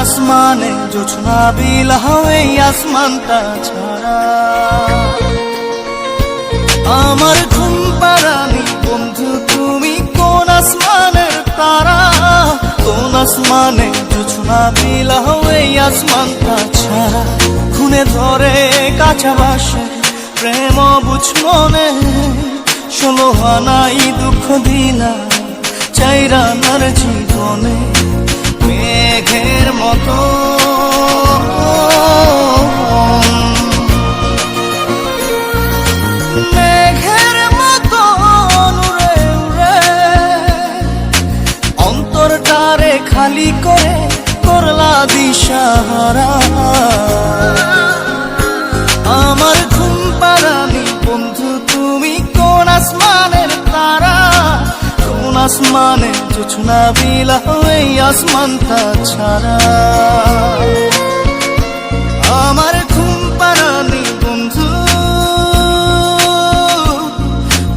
আসমানে জোছনা বিলাহ এই আসমানটা ছাড়া আমার ঘুম পাড়ানি বন্ধু তুমি কোন আসমানের তারা কোন আসমানে জোছনা বিলাহ এই আসমানটা ছাড়া খুনে ধরে কাঁচা বাসে প্রেম বুঝ মনে 16 আনাই দুঃখ দিলা চাইরানার জীবনে মেঘের মতো মেঘের মতো উড়ে উড়ে অন্তরটারে খালি করে করলা দিশাহারা আমার ঘুম পাড়ানি বন্ধু তুমি কোন আসমানের তারা কোন আসমানে জোছনা বিলাহ এই আসমানটা ছাড়া আমার ঘুম পাড়ানি বন্ধু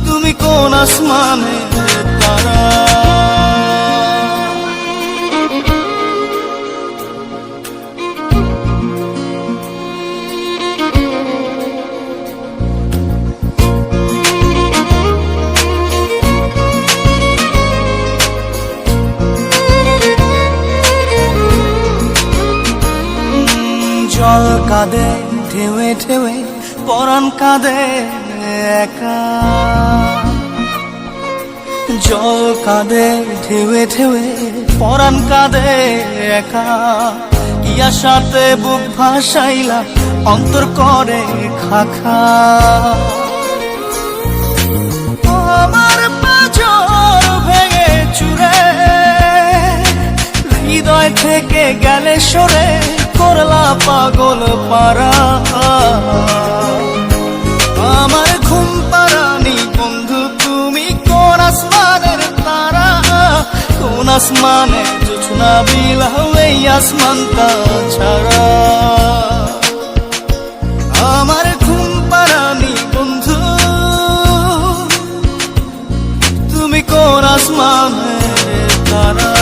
তুমি কোন আসমানের তারা জল কাঁদে ঢেউে ঢেউে পরাণ কাঁদে একা জল কাঁদে ঢেউে ঢেউে পরাণ কাঁদে একা কি আশাতে বুক ভাসাইলা অন্তর করে খাখা আমার পাঁজর ভেঙে চুরে হৃদয় থেকে গেলে সরে করলা পাগল পারা আমার ঘুম পাড়ানি বন্ধু তুমি কোন আসমানের তারা কোন আসমানে জোছনা বিলাহ এই আসমানটা ছাড়া আমার ঘুম পাড়ানি বন্ধু তুমি কোন আসমানের তারা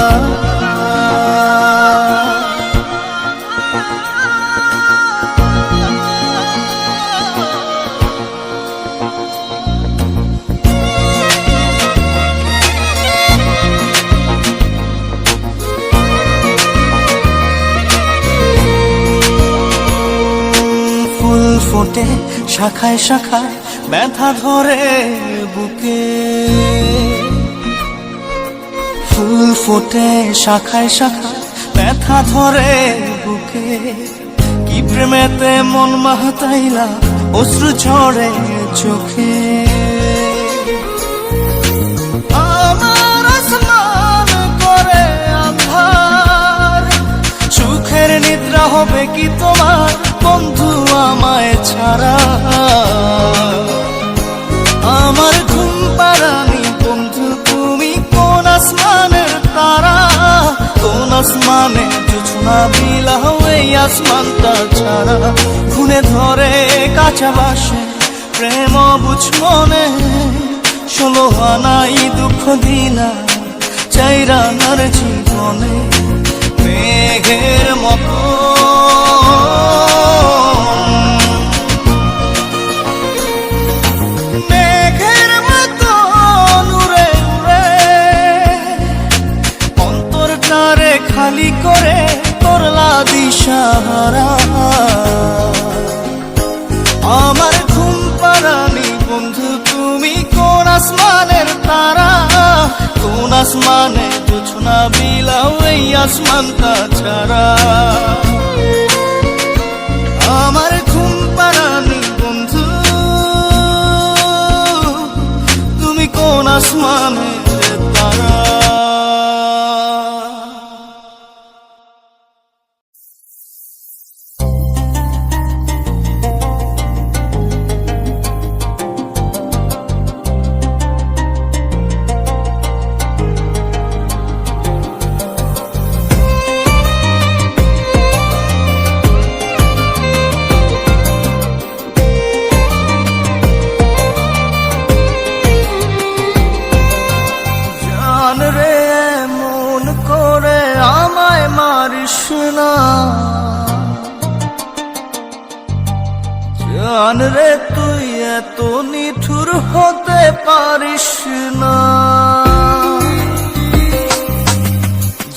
ফোটে শাখায় শাখায় ব্যথা ধরে বুকে ফুল ফোটে শাখায় শাখায় ব্যথা ধরে বুকে কি প্রেমেতে মন মাহতাইলা অশ্রু ঝরে চোখে আমার আসমান করে আধার সুখের নিদ্রা হবে কি তোমার বন্ধু আমায় ছাড়া আমার ঘুম পাড়ানি বন্ধু তুমি কোন আসমানের তারা কোন আসমানে জোছনা বিলাহ এই আসমানটা ছাড়া খুনে ধরে কাঁচা বাসে প্রেম বুঝ মনে 16 আনাই দুঃখ দিলা চাইরানার জীবনে মেঘের মতো মেঘের মতো উড়ে উড়ে অন্তরটারে খালি করে করলা দিশাহারা আমার ঘুম পাড়ানি বন্ধু তুমি কোন আসমানের তারা কোন আসমানে জোছনা বিলাহ এই আসমানটা ছাড়া আমার ঘুম পাড়ানি বন্ধু তুমি কোন আসমানের তারা না। জান রে তুই এত নিঠুর হতে পারিস না।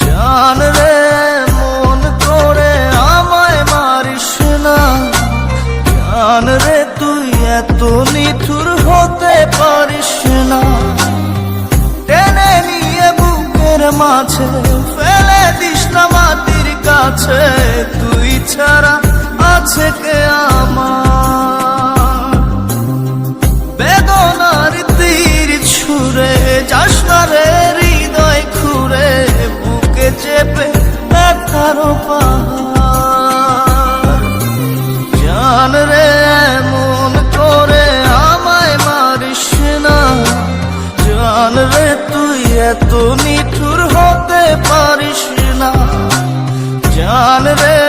জান রে মন করে আমায় মারিস না। জান রে তুই এত নিঠুর হতে পারিস না। টেনে নিয়ে বুকের মাঝে ফেলে দিস না মাটির কাছে। তুই ছাড়া আছে কে আমার? বেদনার তীর ছুঁড়ে যাস না রে হৃদয় খুঁড়ে, বুকে চেপে ব্যথার পাহাড়। জান রে মন করে আমায় মারিস না। জান রে তুই এত নিঠুর হতে পারিস না। জান রে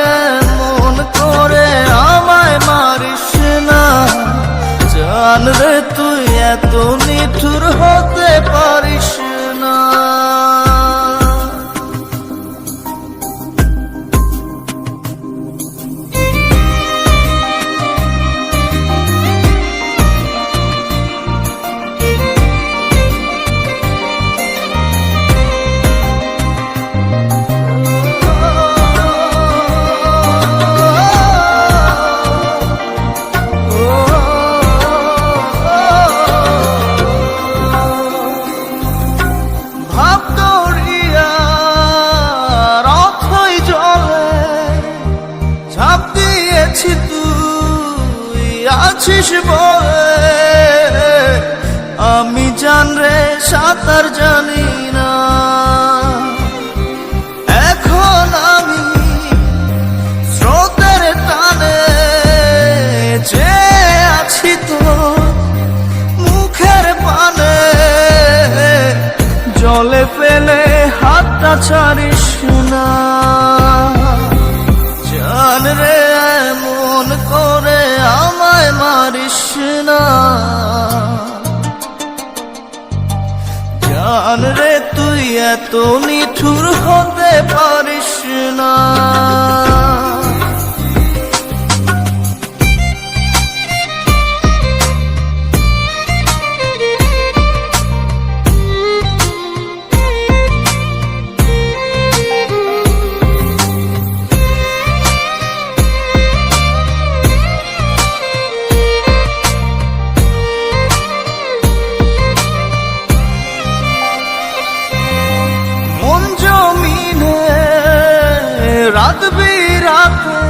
মন করে আমায় মারিস না। জান রে তুই এত নিঠুর হতে পারিস না। তুই আছিস বলে আমি জান রে সাঁতার জানি না। এখন আমি স্রোতের টানে যে আছি তো মুখের পানে। জলে ফেলে হাতটা ছাড়িস না। জান রে মন করে আমায় মারিস না। জান রে তুই এত নিঠুর হতে পারিস না। রাত বিরাতে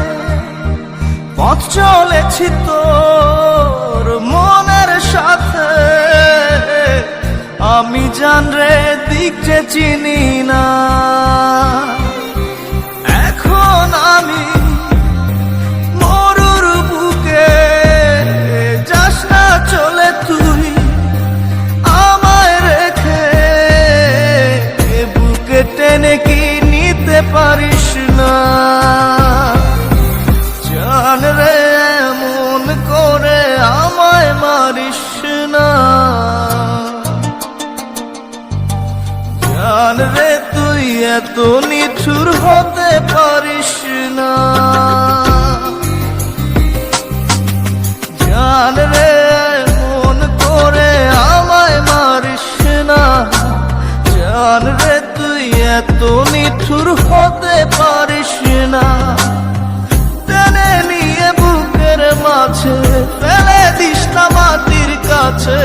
পথ চলেছি তোর মনের সাথে। আমি জান রে দিক যে চিনি না। এখন আমি মরুর বুকে যাস না চলে তুই আমায় রেখে। বুকে টেনে কি নিতে পারিস না। জান রে মন করে আমায় মারিস না। জান রে তুই এত নিঠুর হতে পারিস না। জান রে মন করে আমায় মারিস না। জান রে তুই এত নিঠুর হতে পারিস না। টেনে নিয়ে বুকের মাঝে ফেলে দিস না মাটির কাছে।